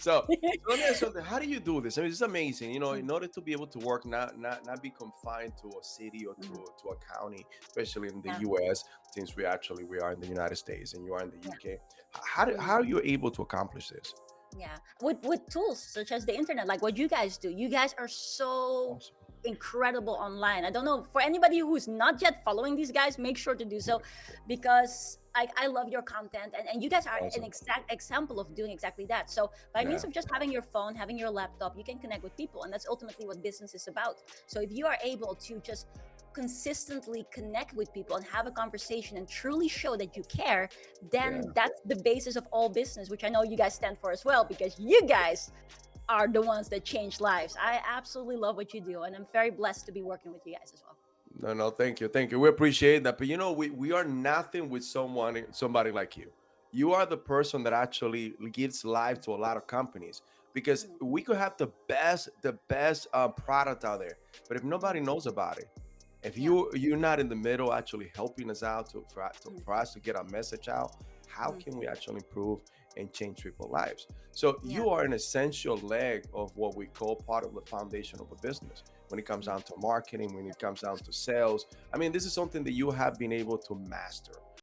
So let me ask you something. How do you do this? I mean, it's amazing. You know, Mm, in order to be able to work, not be confined to a city or mhm. to a county, especially in the Yeah, U.S. Since we are in the United States and you are in the yeah. U.K. Mm. How are you able to accomplish this? Yeah, with tools such as the internet, like what you guys do. You guys are so Awesome. incredible online. I don't know, for anybody who's not yet following these guys, make sure to do so, because I love your content, and you guys are an Awesome. exact example of doing exactly that. So by means Yeah. of just having your phone, having your laptop, you can connect with people, and that's ultimately what business is about. So if you are able to just consistently connect with people and have a conversation and truly show that you care, Yeah. then that's the basis of all business, which I know you guys stand for as well, because you guys are the ones that change lives. I absolutely love what you do, and I'm very blessed to be working with you guys as well. No, no, thank you. Thank you. We appreciate that. But we are nothing with somebody like you. You are the person that actually gives life to a lot of companies because Mm, we could have the best product out there. But if nobody mhm. knows about it, if Yeah. you're not in the middle actually helping us out Mm, for us to get our message out, how mm, can we actually improve and change people's lives? So yeah. you are an essential leg of what we call part of the foundation of a business when it comes Mm. down to marketing, when it comes down to sales. I mean, this is something that you have been able to master.